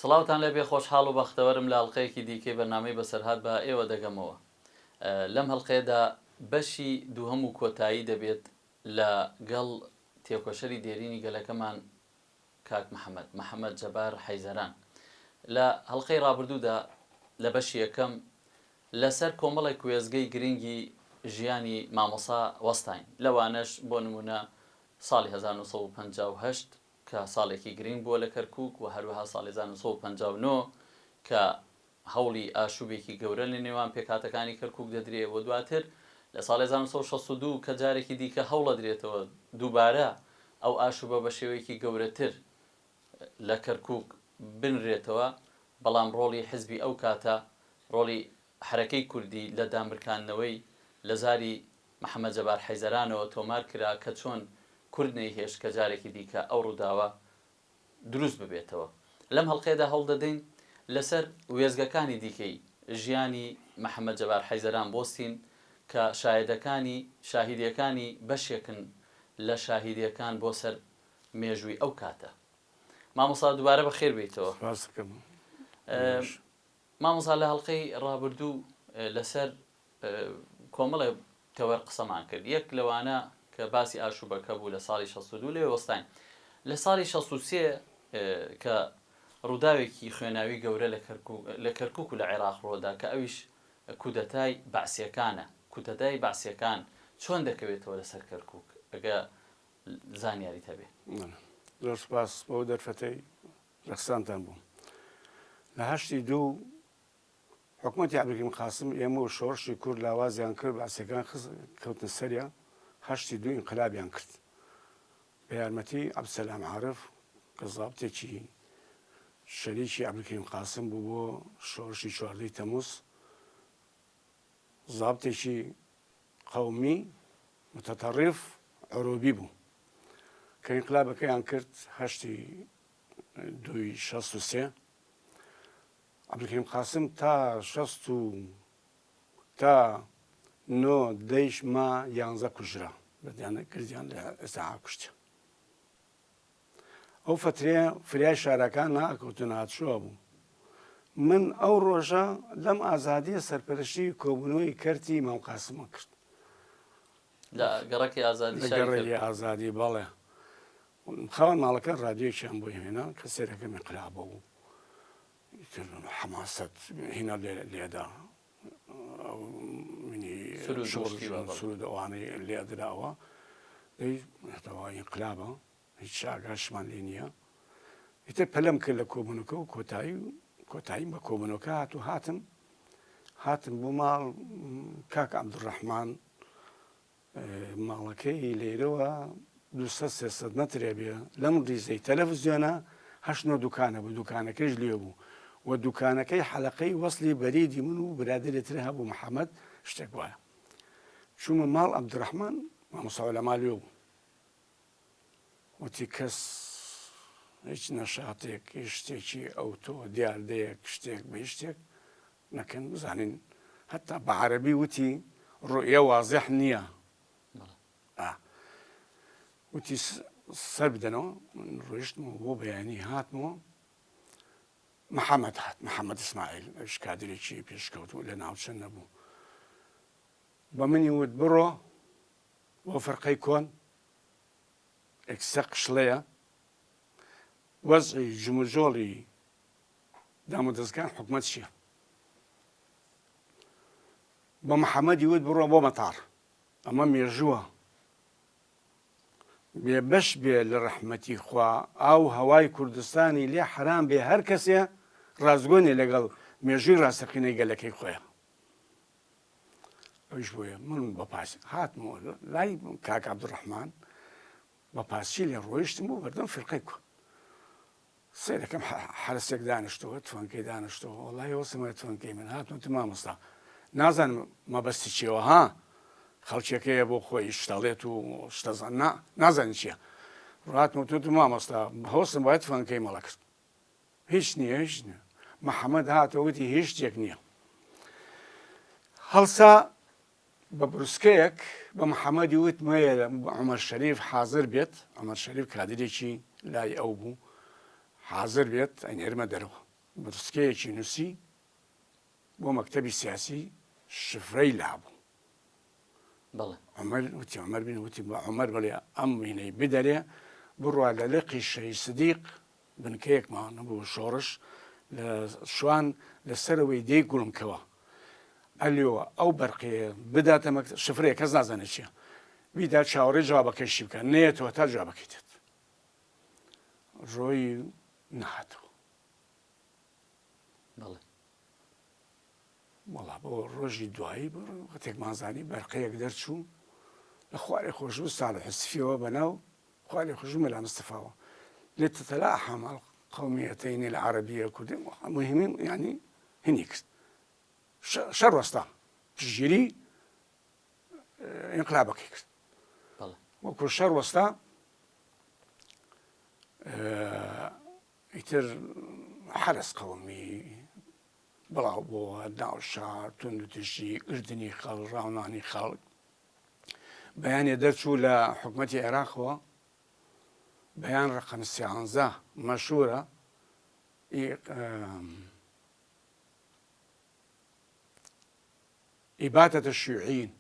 سڵاوتان لێبێ خۆشحاڵ و بەختەوەرم لە هەڵقەیەکی دیکەی بەرنامەی بەسەرهات بە ئێوە دەگەمەوە. لەم هەڵقەیەدا بەشی دووهەم و کۆتایی دەبێت لە گەڵ تێکۆشەری دێرینی گەلەکەمان کاک محەممەد جەبار حەیزەران. لە هەڵقەی ڕابردوودا لە بەشی یەکەم لەسەر کۆمەڵێک وێزگەی گرنگی ژیانی مامۆسا وەستاین، لەوانەش بۆ نمونە ساڵی 1950 کە ساڵێکی گرنگ بووە لە کەرکووک و هەروەها ساڵی 1959 کە هەوڵی ئاشوبێکی گەورە لە نێوان پێکهاتەکانی کەرکووک دەدرێت و دواتر لە ساڵی 1962 کە جارێکی دیکە هەوڵە درێتەوە دووبارە ئەو ئاشوبە بە شێوەیەکی گەورەتر لە کەرکووک بنرێتەوە، بەڵام ڕۆڵی حزبی ئەو کاتە ڕۆڵی حرەکەی کوردی لە دامرکاندنەوەی لە زاری محەممەد جەبار حەیزەرانەوە تۆمار کرا کە چۆن کورد نەیهێش کە جارێکی دیکە ئەو ڕووداوە دروست ببێتەوە. لەم هەڵقەیەدا هەوڵ دەدەین لەسەر وێزگەکانی دیکەی ژیانی محەممەد جەبار حەیزەران بۆستین کە شاهیدیەکانی بەشێکن لە شاهیدیەکان بۆ سەر مێژووی ئەو کاتە. مامۆستا دووبارە بەخێر بێتەوە. مامۆستا لە هەڵقەی ڕابردوو لەسەر کۆمەڵێ تەوەر قسەمان کرد. یەک لەوانە کە باسی ئاشوبەکە بوو لە ساڵی 62 لێ وەستاین. لە ساڵی 63 کە ڕووداوێکی خوێناوی گەورە لە کەرکووک و لە عێراق ڕۆدا کە ئەویش کودەتای بەعسیەکانە. کودەتای بەعسیەکان چۆن دەکەوێتەوە لەسەر کەرکووک ئەگە زانیاریت هەبێ؟ زۆر سوپاس بۆ دەرفەتەی ڕەخسانتان بوو. لە 82 حکوومەتی عەبدولکەریم قاسم ئێمە و شۆڕشی کورد لاوازیان کرد، بەعسیەکان کەوتنە سەریان، 82 ئینقلابیان کرد بە یارمەتی عەبدولسەلام عارف کە زابتێکی شەریکی عەبدولکەریم قاسم بوو بۆ شۆڕشی 14 تەمووز، زابتێکی قەومی متەتەڕیف عروبی بوو کە ئینقلابەکەیان کرد 82 عەبدولکەریم قاسم تا 9 ما 11 کوژرا بەدیانە کردیان لە ئێستا کوشتە. ئەو فترەیە فریای شارەکان ناکەوتن هاتشووە بوو. من ئەو ڕۆژە لەم ئازادیە سەرپەرشتی کۆبوونەوەی کەرتی مام قاسمە کرد لە گەڕەکی ئازادی بەڵێ خاوەن ماڵەکە ڕادیۆیەکیان بۆی هێنا کە سێرەکەم ئینقلابە و حەماسەت هێنا لێدا سرود ئەوانەی لێدراوە دەیتەوە ئینقلابە هیچ ئاگاشمان لێ نییە. ئیتر پەلەم کرد لە کۆبوونەکە و کۆتایی بە کۆبوونەکە هاتم بۆ ماڵ کاک عەبدوڕەحمان ماڵەکەی لێرەوە 200-300 مەترێ بێ لەم ریزەی تەلەڤیزیۆنە 8 دوکانە بوو، دوکانەکەش لێ بوو و دوکانەکەی حەلەقەی وەسلی بەریدی من و برادێتر هەبوو محەممەد شتێک وایە. چوومە ماڵ عەبدوڕەحمان مامۆستا عولەما لێ بوو، وتی کەس هیچ نەشاتێک شتێکی ئەوتۆ دیاردەیەک شتێک بە شتێک نەکەن بزانین هەتا بە عەرەبی وتی ڕؤیە وازح نییە، وتی سەر بدەنەوە. من ڕۆیشتمەوە بۆ بەیانی هاتمەوە، محەممەد هات، محەممەد ئیسماعیل ئەوش کادرێکی پێشکەوتوو لە ناوچەند نەبوو، بە منی وت بڕۆ بۆ فەرقەی کۆن ئەکسە قشڵەیە وەزعی جموجۆڵی دامەدەستگان حکومەت چییە؟ بە محەممەدی وت بڕۆ بۆ مەتار، ئەمە مێژووە بێبەش بێ لە ڕەحمەتی خوا ئاو هەوای کوردستانی لێ حرام بێ هەر کەسێ ڕازگۆنێ لەگەڵ مێژووی ڕاستەقینەی گەلەکەی خۆیە. ئەویش بۆیە من بەپاسی هاتمەوە لای کاک عەبدوڕەحمان بەپاسی لێ ڕۆیشتم و بەردەم فیرقەی کۆ سێرەکەم حرسێک دانیشتەوە توانکەی دانیشتەوە وەڵای وەسمە توانکەی من هاتمەوە مامۆستا نازانم مەبەستی چیەوە ها خەڵکیەکەیە بۆ خۆی شتەڵێت و شتەزان نازانین چییە. ڕاتمەوە تو مامۆستا هەوسم باید توانکەی مەڵە کرد. هیچ نییە محەممەد هاتەوە وتی هیچ شتێک نییە. هەڵسا بە بروسکەیەک بە محەممەدی وت مەیە عومەر شەریف حازر بێت، عومەر شەریف کادرێکی لای ئەو بوو حازر بێت ئەینێرمە دەرەوە برسکەیەکی نووسی بۆ مەکتەبی سیاسی شفرەی لابوو. بەڵێ عمەر بن وتی بە عمەر بڵێ ئەم وینەی بدەرێ بڕوا لە لەقی شەی سدیق بنکەیەکمان نەبوو شۆڕش لە شوان لەسەرەوەی دەی گوڵمکەوە ئەلیەوە ئەو بەرقەیە بداتە شفرەیە کەس نازانێت چییە بیدا چاوەڕێی جوابەکەیشی بکە نەیەتەوە تا جوابەکەی دێت ڕۆی نەهاتەوە. بەڵێ وەڵا بۆ ڕۆژی دوایی تێکمانزانی بەرقەیەک دەرچوو لە خوارێ خۆشبوو ساڵ حسفیەوە بەناو خوارێ خۆشبوو مەلا مستەفاوە لتتلاحم القوميتين العربية كلها مهمين يعني هنيك شر وسطا تجري انقلابك هيك وكل شر وسطا يتر حرس قومي بلاو بو أدناء الشعر تندو تجي أردني خلق راوناني خلق بيان يدرسوا لحكومة العراق هو بيان رقم 11 مشهورة إبادة الشيوعيين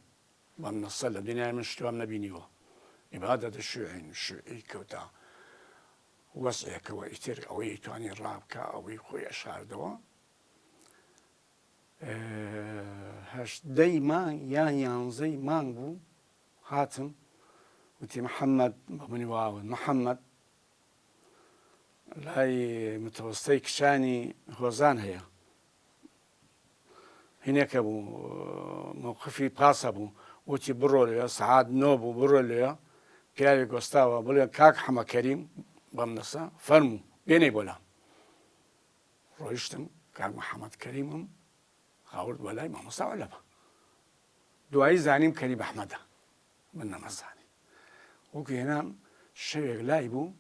بمن الصلاة دنيا من شتوام نبينيوه إبادة الشيوعيين الشيوعي كوتا وسع كوا إتر أو يتواني الرابكا أو يخوي أشعار دوا هاش دايما ينزي مانبو هاتم وتي محمد بني واون محمد لاي متوسطي كشاني هوزان هي هناك ابو موقفي باس ابو وتي بروليا سعاد نوبو بروليا كاري غوستاوا بوليا كاك حما كريم بمنسا فرمو بيني بولا رويشتم كاك محمد كريم خاورد ولاي ما مصاع لبا دعاي زانيم كريم احمد من مزاني وكي هنا شيء لايبو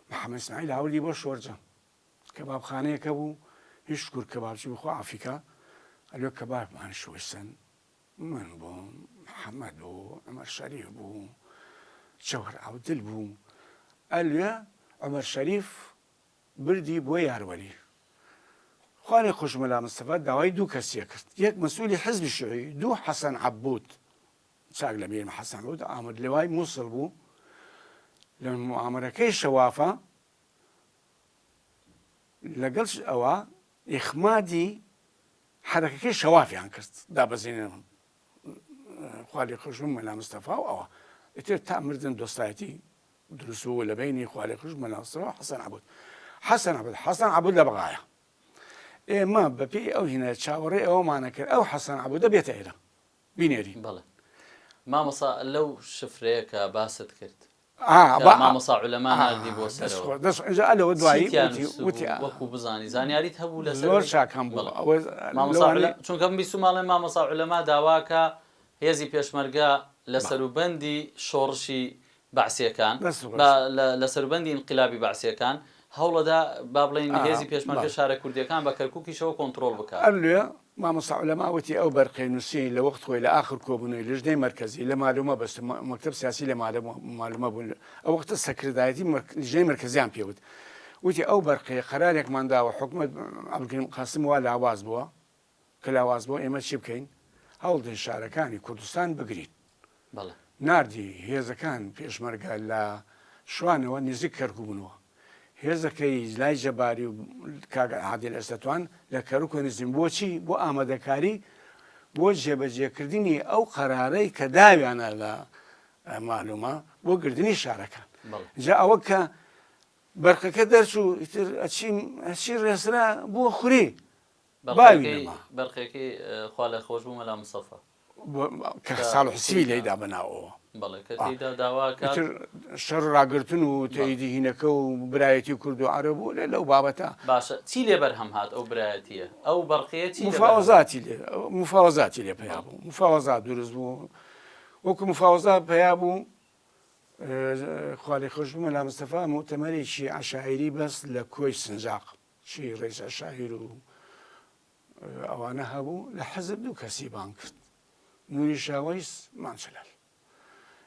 محمد اسماعيل هاولي بو شورجا كباب خانه كبو يشكر كباب شو خو عفيكا قالوا كباب ما شو السن من بو محمد بو عمر شريف بو جوهر عبد بو قال يا عمر شريف بردي بو يارولي خواني خوش ملا مصطفى داوي دو كسي كرت ياك مسؤول حزب الشيوعي دو حسن عبود ساق لبير حسن عبود عامر لواي موصل بو للمؤامرة كي شوافة لقلش أوا إخمادي حركة كي شوافي عن كرت دابا زين خوالي خشم ملا مصطفى أوا يتر تأمردن دوستايتي درسوا ولا بيني خوالي خشم ملا مصطفى حسن عبود لبغايا إيه ما ببي أو هنا تشاوري أو ما نكر أو حسن عبود بيت إيرا بينيري بلى ما مصا لو شفريك باست كرت ما مصا علماء نادي بوسروا دس إذا ألو دواي وتي وكو بزاني زاني أريد هبو لسر زور شاك هم بو ما مصا علماء شون كم بيسمع ما مصا علماء دواكا هيزي بيشمرقا لسروبندي شورشي بعسيه كان لسروبندي انقلابي بعسيه كان هەوڵەدا با بڵێن هێزی پێشمەرگە شارە کوردیەکان بە کەرکووکیشەوە کۆنتڕۆڵ بکات. ئەلێ مامۆستا عولەماوەتی ئەو بەرقەی نووسی لە وەخت خۆی لە ئاخر کۆبوونەوەی لژنەی مرکزی لە مالومە بەست مەکتەب سیاسی لە مالومە بوون ئەو وەختە سەکردایەتی لژنەی مرکزیان پێوت وتی ئەو بەرقەیە قەرارێکمان داوە حکومەت عەبدولکەریم قاسم وا لاواز بووە کە لاواز بووە ئێمە چی بکەین هەوڵدەین شارەکانی کوردستان بگرین ناردی هێزەکان پێشمەرگە لە شوانەوە نزیک کەرکوو بوونەوە هێزەکەی لای جەباری و کاک عادل ئەستەتوان لە کەرکوو نزیم بۆچی بۆ ئامادەکاری بۆ جێبەجێکردنی ئەو قەرارەی کە داویانە لە مالومە بۆ گردنی شارەکان جا ئەوە کە بەرقەکە دەرچوو ئەچی ڕێسرا بۆ خوری بەرقێکی خوا لە خۆش بوو مەلا مستەفا کە ساڵ حسیبی لێیدا بەناوەوە شەڕ ڕاگرتن و تەیدی هینەکە و برایەتی کورد و عەرەب و لەو بابەتە باشە چی لێ بەرهەم هات ئەو برایەتیە ئەو بەرقەیە مفاوەزاتی لێ پیا بوو مفاوەزات دروست بوو وەکو مفاوەزات پیا بوو خوا لێی خۆش بوو مەلا مستەفا مؤتەمەرێکی عەشایری بەست لە کۆی سنجاق چی ڕێیس عەشایر و ئەوانە هەبوو لە حەزب دوو کەسی بان کرد نووری شاوەیس مانچەلال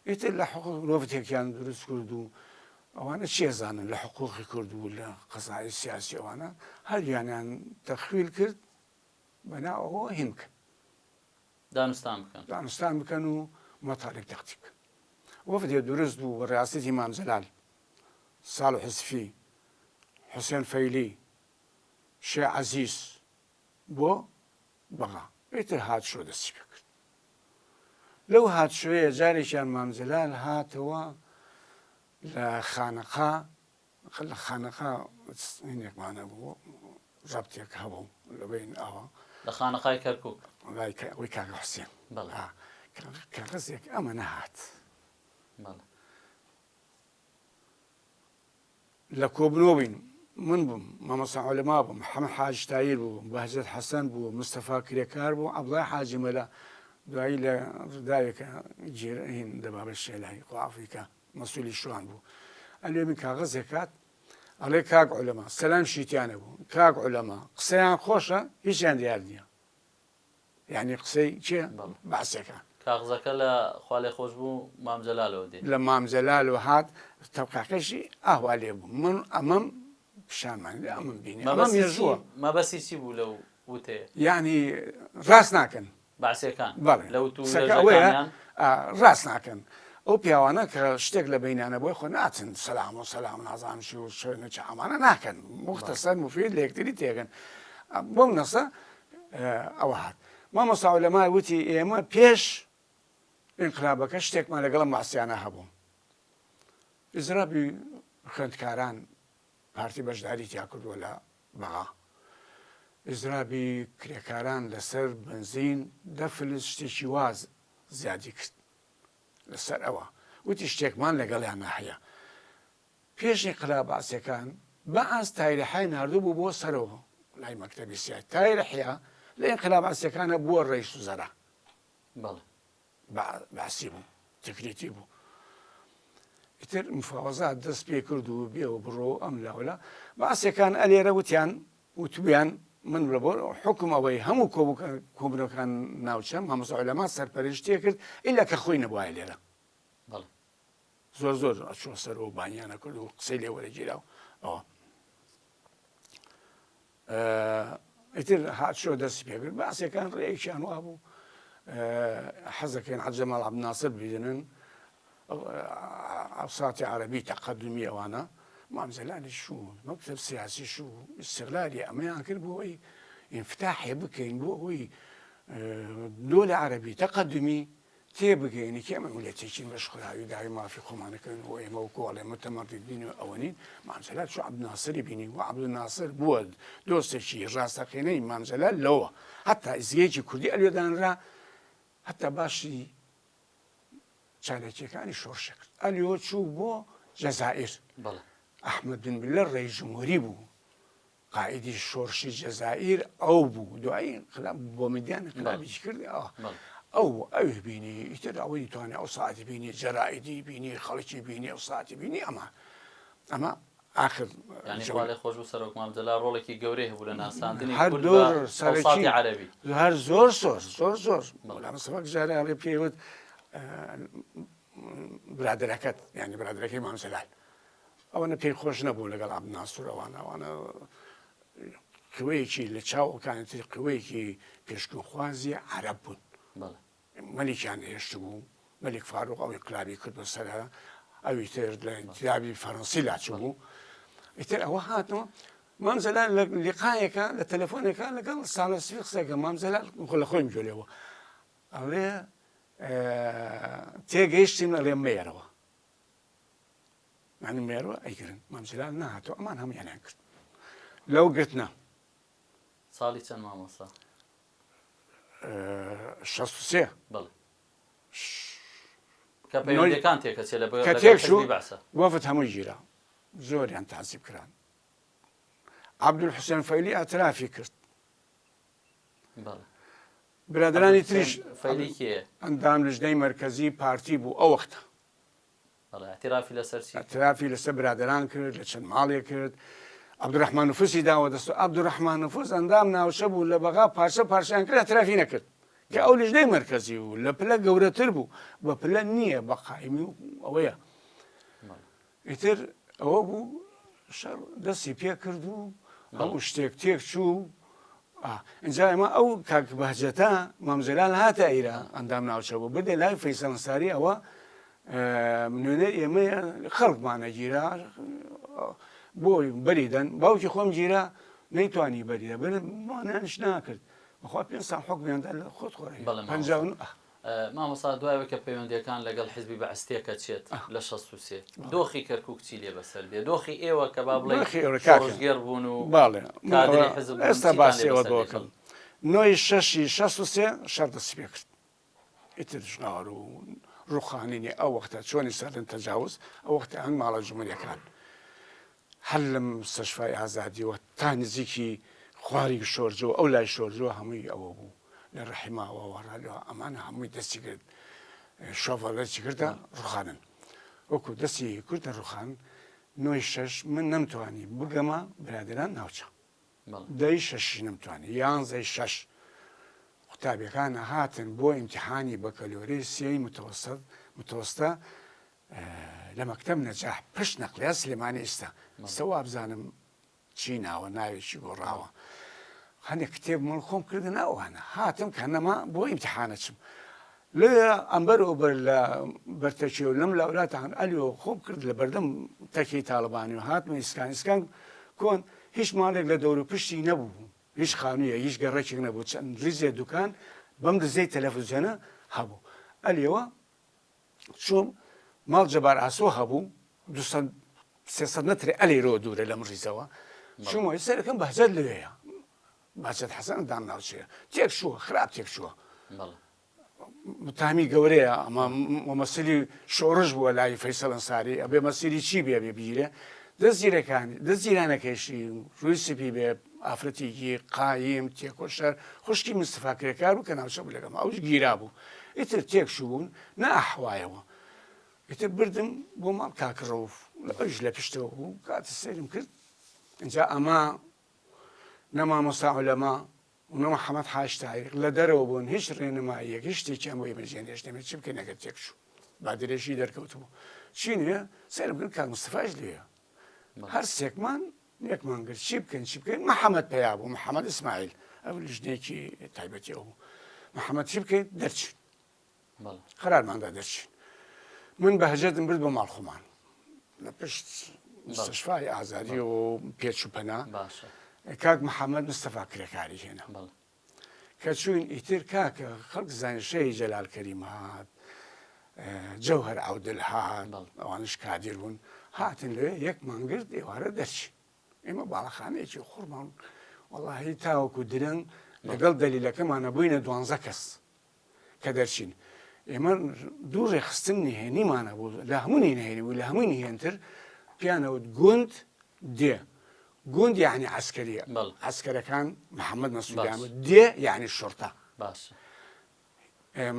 ئیتر لە حقوق مرۆڤ تێکیان دروست کرد و ئەوانە چێزانن لە حقوقی کورد و لە قەزای سیاسی ئەوانە هەردویانیان تەخویل کرد بەناوەوە هینک دانستان بکەن و مەتاڵێک تەقتی بکەن. وەفدێ دروست بوو بە ڕاستیی مام جەلال، ساڵح حزفی، حوسێن فەیلی، شێ عەزیز بۆ بەغا ئیتر هاتشۆ دەستی پێ کرد. لەو هاتشۆیە جارێکیان مام جەلال هاتەوە لە خانەقا هینێکمانە بوو ڕەبتێک هەبوو لەبین ئەوە لە خانەقای کەرکووک وی کاکە حوسێن کاغەزێک ئەمە نەهات لە کۆبنەوە بین من بووم مامۆستا عولەما بووم محەممەد حاج تایر بوو بەهجەت حەسەن بوو مستەفا کرێکار بوو عەبدوڵای حاجی مەلا دوایی لە ڕداوێکە هین دەبابە شێلای ئەفریقا مەسئولی شوان بوو ئەلێ من کاغەزێک هات ئەڵێ کاک عولەما سەلام شیتیانە بوو کاک عولەما قسەیان خۆشە هیچیان دیار نییە یعنی قسەی چێ باسێکە کاغزەکە لە خوا خۆش بوو مام جەلالەوە دێ لە مام جەلال و هات تەوقاکەشی ئاوا لێ بوو من ئەمەم پیشانمان ئەمم بینی مێژووە مەبەسی چی بوو لەو وتەیە یعنی ڕاست ناکەن باسیەکان بەڵێ ڕاست ناکەن ئەو پیاوانە کە شتێک لە بینانە بۆی خۆ ناچن سەلام و سەلام نازانشی و شوێنە چ ئەمانە ناکەن مختەسەر مفید لە یەکتری تێگەن بۆم نەسە ئەوە هات مامۆستا عولەمای وتی ئێمە پێش ئینقلابەکە شتێکمان لەگەڵ ماسیانە هەبوو ئیزرابی خوێندکاران پارتی بەشداری تیا کردووە لە بەغا ئیزرابی کرێکاران لەسەر بنزین دەفلس شتێکی واز زیادی کرد لەسەر ئەوە وتی شتێکمان لەگەڵیان هەیە پێش ئینقلاب ئاسیەکان بەعاز تایرەحای ناردوو بوو بۆ سەرەوە لای مەکتەبی سیاسی تایرەحیا لە ئینقلاب ئاسیەکانە بووە ڕئیس وزەرا باسی بوو تکریتی بوو ئیتر مفاوەزات دەست پێ کرد و بێەوە بڕۆ ئەم لاوەلا باسیەکان ئەلێرە وتیان وتویان من بۆ حکم ئەوەی هەموو کۆبنەکان ناوچە مامۆستا عولەما سەرپەرشتیە کرد ئیلا کە خۆی نەبووایە لێرە زۆر زۆر ئەچوە سەرەوە بانیانە کرد و قسەی لێ وەرەگیرا و ئەوە ئیتر هاتشۆ دەستی پێکرد باسیەکان ڕێیەکیان وا بوو حەزەکەین حەج جەمال عەبدولناسر ببینن ئەوساتی عەرەبی تەقەدومی ئەوانە مام جەلالی شو مەکتەب سیاسی شو استیغلالی ئەمەیان کرد بۆ ئەوەی ئینفتاحێ بکەین بۆ ئەوەی دۆلە عەرەبی تەقەدومی تێبگەینی کە ئەمە وڵاتێکین بەشخراوی داوای مافی خۆمانەکەن و ئێمە وەکو ئەڵێ متەمەڕید بین و ئەوە نین مام جەلال شو عەبدولناسری بینی و عەبدولناسر بووە دۆستێکی ڕاستەقینەی مام جەلال لەوە هەتا ئیزگەیەکی کوردی ئەلێدانرا هەتا باشی چالێکیەکانی شۆڕشە کرد ئەلیۆ چوو بۆ جەزائیر ئەحمەد بن بلە ڕێی ژمهوری بوو قائیدی شۆڕشی جەزائیر ئەو بوو دوایی بۆ میدیان انقلابی کرد ئەوێ بینی ئیتر ئەوەی دەتوانێت ئەو ساعتی بینی جەرائیدی بینی خەڵکی بینی ئەو ساعتی بینی ئەمە آخر خۆش بوو سەرۆک مام جەلال ڕۆڵێکی گەورەی هەبوو لە ناساندنی سەرەکی عەرەبی هەر زۆر زۆر سەبەک جارێ ئەڵێ پێوت برادەرەکەت یعنی برادەرەکەی مام جەلال ئەوەنە پێی خۆش نەبوو لەگەڵ عەبدولناسر ئەوانە قوەیەکی لە چاوەکانێتی قوەیەکی پێشکەوتخوازی عەرەب بوون مەلیکیان هێشت بوو مەلیک فاروق ئەو ئینقلابی کرد بەسەرە ئەوی تر لە ئینقلابی فەڕەنسی لاچوو بوو ئیتر ئەوە هاتەوە مام جەلال لە لیقایەکە لە تەلەفۆنێکە لەگەڵ ساڵح حوسێفی قسەکە مام جەلال لە خۆی مجۆلێەوە ئەڵێ تێگەیشتین ئەڵێ مێرەوە معنی مێرەوە ئەیگرن مام جەلال نهاتەوە ئەمان هەموویانیان کرد لەو گرتنە ساڵی چەند مامۆستا 63 کە پەیوەندیەکان تێکەچێت کە تێک شوو وەفد هەمووی گیرا زۆریان تازیب کران عەبدولحوسێن فەیلی ئەترافی کرد برادرانی تریش ئەندام لژنەی مەرکەزی پارتی بوو ئەو وەختە ئەترافی لەسەر برادران کرد لە چەند ماڵێک کرد عەبدوڕەحمان نوفوسی داوە دەست عەبدوڕەحمان نوفوس ئەندام ناوچە بوو لە بەغا پارچەیان کرد ئەترافی نەکرد کە ئەو لژنەی مەرکەزی بوو لە پلە گەورەتر بوو بە پلە نییە بە قایمی ئەوەیە ئیتر ئەوە بوو شەڕ دەستی پێ کرد و هەموو شتێک تێک چوو. اینجا ئێمە ئەو کاک بەهجەتە مامزلال هاتە ئەیرە ئەندام ناوچە بوو بردێ لای فەیسەڵ ئەنساری ئەوە نوێنەر ئێمە خەڵکمانە گیرا بۆی بەریدەن باوکی خۆم گیرا نەیتوانی بەریدە بەرمانیانش ناکرد بەخوا 5 ساڵ حکمیاندا لە خۆت خۆڕی مامۆستا دوایەوە کە پەیوەندیەکان لەگەڵ حیزبی بەعستیەکە چێت لە 63 دۆخی کەرکووک چی لێ بەسەر دێ دۆخی ئێوە کە با بڵێ ڕۆژگێر بوون و باڵێ ئێستا باسیەوە دۆکەم نۆی 63 شەڕ دەستی پێ کرد ئیتر ژناوەڕ و ڕوخانینی ئەو وەختە چۆنی سەردن تەجاوز ئەو وەختە هەنگ ماڵە جمهوریەکان هەر لەم مستەشفای ئازادیەوە تا نزیکی خواری شۆرجەوە ئەو لای شۆرجەوە هەمووی ئەوە بوو لە ڕەحیماوە وەڕالەوە ئەمانە هەمووی دەستی کرد شۆڤەڵەتی کردە ڕوخانن وەکو دەستی کردە ڕوخان نۆی 6 من نەمتوانی بگەمە برادران ناوچە دەی 6 نەمتوانی 11 قوتابیەکانە هاتن بۆ ئیمتیحانی بە کەلۆرەی سێی متوەستە لە مەکتەب نەجاح پشت نەقلیە سلێمانی ئێستا سەوا بزانم چی ناوە ناوێکی گۆڕاوە هەندێک کتێب مڵ خۆم کردن ئەوانە هاتم کە نەما بۆ ئیمتیحانە چم لێ ئەمبەرەوە بەر لە بەرتەچێ و لەم لاولاتان ئەلیەوە خۆم کرد لە بەردەم تەکی تاالبانی و هاتمە ئیسکان کۆن هیچ ماڵێک لە دەور و پشتی نەبوو هیچ خانوویە هیچ گەڕێکێک نەبوو چەند ریزێ دوکان بەم دزەی تەلەڤیزیۆنە هەبوو ئەلیەوە چۆم ماڵ جەبار ئاسۆ هەبوو 300 متر ئەلیرۆ دوورە لەم ڕیزەوە چوومەوەی سەرەکەم بەهجەت لەوەیە باچەت حەسەن دام ناوچەیە تێک شووە خراپ تێک شووە متامی گەورەیە ئەمە مەسەلی شۆڕش بووە لای فەیسەڵ ئەنساری ئەبێ مەسیری چی بێ بێبیرە دەستگیرانەکەشی ڕووی سپی بێ ئافرەتێکی قایم تێکۆشەر خوشکی مستفاکرێکار بوو کە ناوچە بوو لەگەم ئەوش گیرا بوو ئیتر تێک شوبوون نەئەحوایەوە ئیتر بردم بۆ ماڵ کاکڕەوف ئەوش لە پشتەوە بوو کاتە سەیرم کرد اینجا ئەمە نە مامۆستا عولەما و نە محەممەد حاج تاریق لە دەرەوە بوون هیچ ڕێنماییەک هیچ شتێکیان بۆی بەجێنێش دەمێت چ بکەین ئەگەر تێک شوو با درێژی دەرکەوت بوو چی نییە سەرم کرد کاک مستەفاش لێیە هەر سێکمان یەکمان کرد چی بکەین محەممەد پێیا بوو محەممەد ئیسماعیل ئەو ژنێکی تایبەتیەوە بوو محەممەد چی بکەیت دەرچین قەرارماندا دەرچین من بەهجەتم برد بۆ ماڵخۆمان لە پشت مستەشفای ئازادی و پێچ و پەنا کاک محەممەد مستەفا کرێکاری هێنا کە چوین ئیتر کاکە خەڵک زانشەی جەلال کەریم هات جەوهەر عەودل هات ئەوانش کادیر بوون هاتن لێ یەکمان گرت ئێوارە دەرچین ئێمە باڵەخانەیەکی خوڕمان وەڵاهی تاوەکو درەنگ لەگەڵ دەلیلەکەمانە بووینە 12 کەس کە دەرچین ئێمە دوو ڕێخستن نهێنیمانە بوو لە هەمووی نهێنی بوو لە هەمووی نهێنتر پیانەوت گوند دێ گوند یعنی عسکەریە عسکەرەکان محەممەد مەسعود ئەحمەد دێ یعنی شۆرتا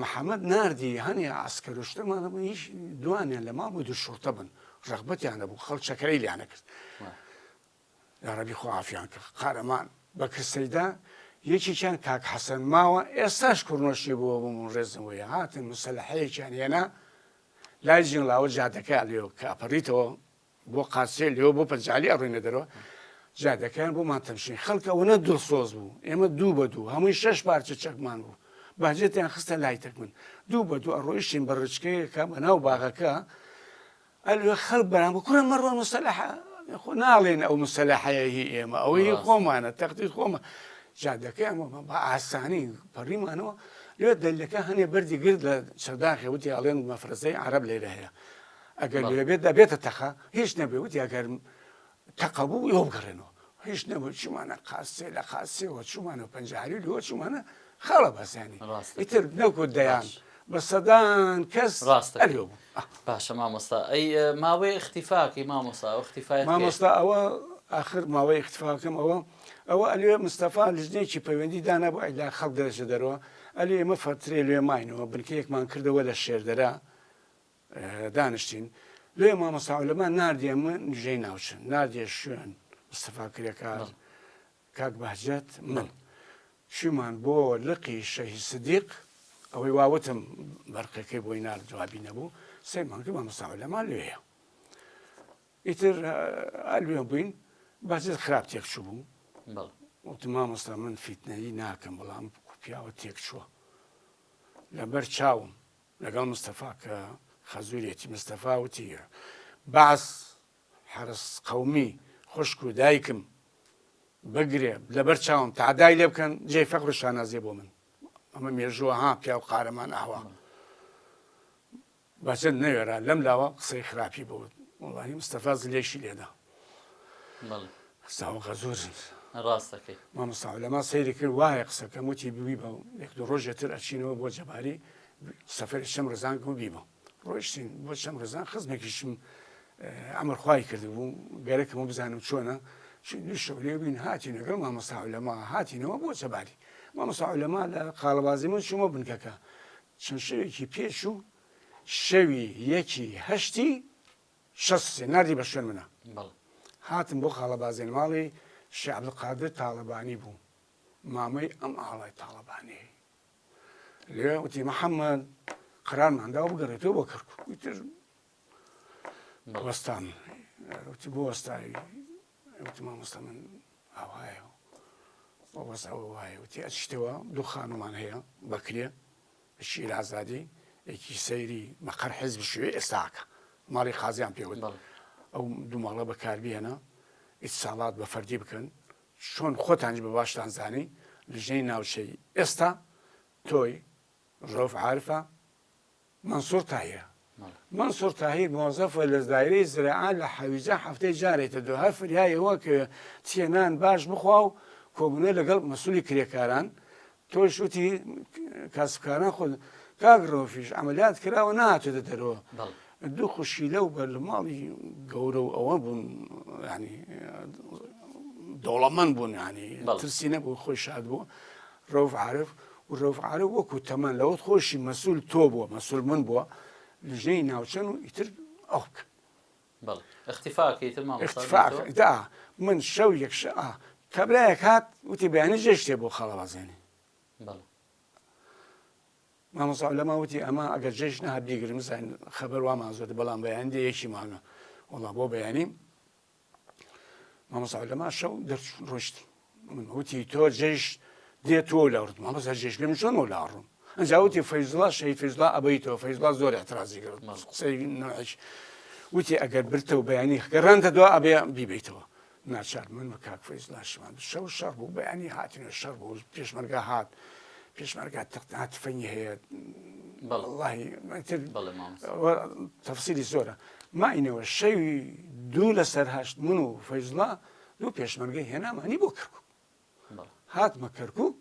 محەممەد ناردی هەنێ عسکەر و شتەمانە بوو هیچ دوانیان لە ماڵ بوو دوو شۆرتە بن ڕەغبەتیان دەبوو خەڵک چەکەرەی لیانە کرد یا ڕەبی خۆ عافیان کرد قارەمان بە کەسەیدا یەکێکیان کاک حەسەن ماوە ئێستاش کوڕنۆشی بووە بووم ڕێزم وەیە هاتن مسەلحەیەکیان هێنا لای جینڵاوە جادەکە لێەوە کە ئەپەڕیتەوە بۆ قاسێ لێەوە بۆ پەنجالی ئەڕوینە دەرەوە جادەکەیان بۆمان تەمشین خەڵکە ئەوە دڵسۆز بوو ئێمە 2 بە 2 هەمووی 6 پارچە چەکمان بوو باجێتیان خستە لای تەک من 2 بە 2 ئەڕۆیشتین بە ڕچکەیەکە بەناو باغەکە ئەلوێ خەڵک بەرام بوو کوڕە مەڕۆ مستەلحە خۆ ناڵێن ئەو مستەلحەیە هی ئێمە ئەوەی خۆمانە تەختیت خۆمە جادەکەی ئەمە بە ئاسانی پەڕیمانەوە لێ دەلیلەکە هەنێ بەردی گرت لە سەرداخی وتی ئاڵێن مەفرەزەی عەرەب لێرە هەیە ئەگەر لێ بێت دەبێتە تەخە هیچ نەبێ وتی ئەگەر تەقە بوو ئێوە بگەڕێنەوە هیچ نەبوو چمانە قاسێ لە قاسێەوە چومانە پەنجالی لەوە چومانە خەڵە بەسانی ئیتر نەکوت دەیان بە سەدان کەس ئەلێ بوو باشە مامۆستا ئەی ماوەی اختیفاکی مامۆستا مامۆستا ئەوە آخر ماوەی اختیفاکەم ئەوە ئەلێ مستەفا لژنێکی پەیوەندی دانەبوو ئەیلا خەڵک دەرەچە دەرەوە ئەلێ ئێمە فەترێ لێ ماینەوە بنکەیەکمان کردەوە لە شێردەرا دانیشتین لێ مامۆستا عولەما ناردیە من نژەی ناوچن ناردیە شوێن مستەفا کرێکار کاک بەهجەت من چوومان بۆ لقی شەهید سدیق ئەوەی واوتم بەرقەکەی بۆی نارد جوابی نەبوو سێ مانگە مامۆستا عولەما لێیە ئیتر ئەلوێ بووین بەجێت خراپ تێکچوو بوو بەڵێ وتم مامۆستا من فیتنەی ناکەم بەڵام پیاوە تێک چووە لەبەر چاوم لەگەڵ مستەفا کە خەزوورێتی مستەفا وتی باس حرس قەومی خوشک و دایکم بگرێ لەبەر چاوم تعدای لێ بکەن جێی فەقر و شانازیە بۆ من ئەمە مێژووە ها پیا و قارەمان ئاوا بەچەند نەوێرا لەم لاوە قسەی خراپی بۆ وڵی مستەفا زلێشی لێدا بەڵێ ساوە غەزۆرن ڕاستەکەی مامۆستا لەما سەیری کرد وایە قسەکەم وتی بوی بە یەک دو ڕۆژێتر ئەچینەوە بۆ جەباری سەفەری شەم ڕزانکەم بی بە ڕۆیشتین بۆ شەم ڕزان خزمێکیشم ئەمرخوای کرده بوو گەرەکەم بزانم چۆنە شەو لێ بین هاتی لەگەڵ مامۆستا لەما هاتینەوە بۆ جەباری مامۆستا لەما لە قاڵەبازی من چوومە بنکەکە چەند شەوێکی پێش و شەوی یەکی هەشتی شەسێ نردی بە شوێن منە بەڵێ هاتم بۆ خاڵەبازێن ماڵی شێخ عەبدولقادر تاڵەبانی بوو مامەی ئەم ئاڵای تاڵەبانی لێ وتی محەممەد قرارمانداوە بگەڕێتەوە بۆ کەرکووک وتر وەستان وتی بۆ وەستایی وتی مامۆستا من ئاوایە بۆ وەستاوە وایە وتی ئەچیتەوە دوو خانومان هەیە بەکرێ شیر ئازادی یەکی سەیری مەقەر حیزب شوێ ئێستاکە ماڵی خازیان پێوت ئەو دوو ماڵە بەکاربیێنە ئیساڵات بە فەردی بکەن چۆن خۆتانج بە باشتان زانی لژنەی ناوچەی ئێستا تۆی ڕۆف عارفە منسوور تاهیرە منسوور تاهیر مۆزەفە لە دایرەی زراعات لە حەویجە هەفتەی جارێتە دو هەر فریایەوە کە چێنان باش بخوا و کۆبوونە لەگەڵ مەسوولی کرێکاران تۆش وتی کاسبکاران خۆ کاک ڕۆفیش ئەمەلیات کراوە نهاتێتە دەرەوە دوو خوشیلە و بە لە ماڵی گەورە و ئەوە بوون ینی دەوڵەمەند بوون ینی ترسی نەبوو خۆی شاد بوو ڕۆف عارف و ڕۆف عارف وەکو تەمەن لەوەت خۆشی مەسوول تۆ بووە مەسوول من بووە لژنەی ناوچەن و ئیتر ئەو بکە اختیفاکەیتر اختیفاکە من شەو یەکش کابرایەک هات وتی بەیانی جێشتێ بۆ خاڵەبازێنی مامۆستا لەما وتی ئەمە ئەگەر جێش نەهات بیگرم زین خەبەر وامان زۆر بەڵام بەیان دێ یەکی مانگە وەڵا بۆ بەیانیم مامۆستا لەما شەو دەرڕۆشتی من وتی تۆ جێش دێ تۆ لاڕت مامۆستا جێش لێم چۆنەوە لاڕم ئەنجا وتی فەیزوڵا شەهید فەیزوڵا ئەبەیتەوە فەیزوڵا زۆر ئەترازی کرد قسەی نەوەش وتی ئەگەر برتەوە بەیانی گەڕانتە دوا ئەبێ بیبیتەوە ناچار من بە کاک فەیزوڵا شمان شەو شەڕ بوو بەیانی هاتینە شەڕ بوو پێشمەرگە هات پێشمەرگە هاتفەنی هەیە تەفسیری زۆرە ماینەوە شەوی دوو لەسەر هەشت من و فەیزوڵا دوو پێشمەرگەی هێنامانی بۆ کەرکووک هاتمە کەرکووک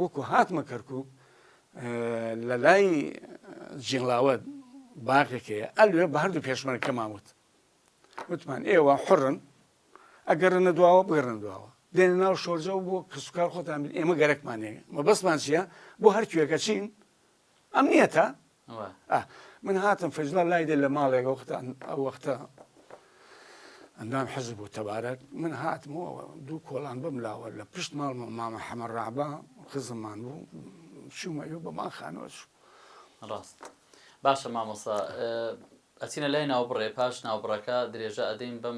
وەکو هاتمە کەرکووک لە لای جیڵاوە باغێکەیە ئەلوێ بە هەردوو پێشمەرگەکە ماوت وتمان ئێوە حڕن ئەگەڕنە دواوە بگەڕن دواوە دێنە ناو شۆرجە و بۆ کەسوکار خۆتان ئێمە گەرەکمانەیە مەبەستمان چییە بۆ هەرکوێکە چین ئەم نیەتە من هاتم فەیزوڵا لای دێ لە ماڵێک ئەو وەختە ئەندام حەزب بوو تەبارەت من هاتمەوە دوو کۆڵان بملاوە لە پشت ماڵ مامە حەمەد ڕابا خزممان بوو چوومەوە بەمان خانەوە چوو ڕاست باشە مامۆستا ئەچینە لای ناوبڕێ پاش ناوبڕەکە درێژە ئەدەین بەم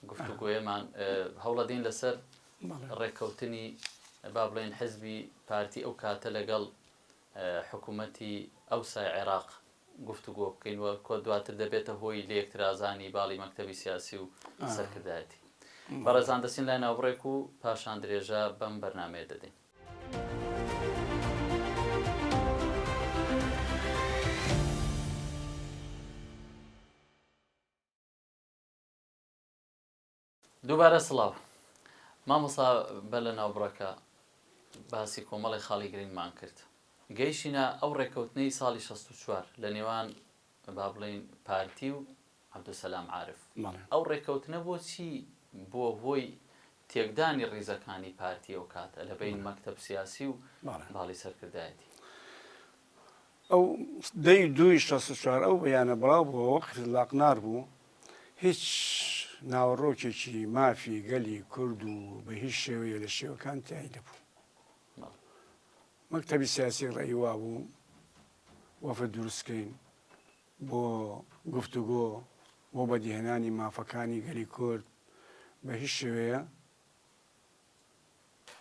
گفتوگوۆیەمان هەوڵەدەین لەسەر ڕێککەوتنی با بڵێن حزبی پارتی ئەو کاتە لەگەڵ حکوومەتی ئەوسای عێراق گفتوگۆ بکەینەوە کۆ دواتر دەبێتە هۆی لە یەکترازانی باڵی مەکتەبی سیاسی و سەرکردایەتی بەڕێزان دەچین لای ناوبڕێک و پاشان درێژە بەم بەرنامەیە دەدەین. دووبارە سڵاو مامۆستا بە لە ناوبڕەکە باسی کۆمەڵی خاڵی گرنگمان کرد گەیشتینە ئەو ڕێککەوتنەی ساڵی 64 لە نێوان با بڵێن پارتی و عەبدولسەلام عارف ئەو ڕێککەوتنە بۆچی بۆ هۆی تێکدانی ڕیزەکانی پارتی ئەو کاتە لە بین مەکتەب سیاسی و باڵی سەرکردایەتی ئەو دەی دوی 64 ئەو بەیانە بڵاو بووە وەقتی لاقنار بوو هیچ ناوەڕۆکێکی مافی گەلی کورد و بە هیچ شێوەیە لە شێوەکان تیای نەبوو مەکتەبی سیاسی ڕێیوا بوو وەفد دروستکەین بۆ گفتوگۆ بۆ بەدیهێنانی مافەکانی گەلی کورد بە هیچ شێوەیە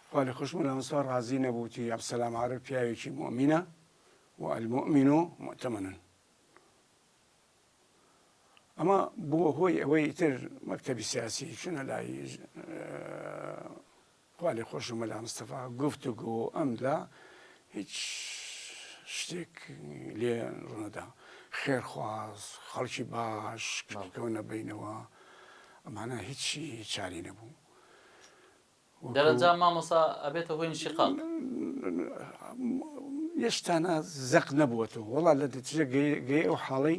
خوا لێ خۆشم لە مەسوار ڕازی نەبووتی عەبدولسەلام عارف پیاوێکی مؤمینە و المؤمن مؤتمن. ئەمە بۆ هۆی ئەوەی تر مەکتەبی سیاسی چونە لای خوا لێ خۆشم مەلا مستەفا گفتوگۆ ئەملا هیچ شتێک لێ ڕوونەدا خێرخواز خەڵکی باش کەونە بینەوە ئەمانە هیچی چاری نەبوو. دەرەنجام مامۆستا ئەبێتە هۆی انشقاق. هێشتانە زەق نەبووەتەوە وەڵا لە دەتیجە گەی ئەو حاڵەی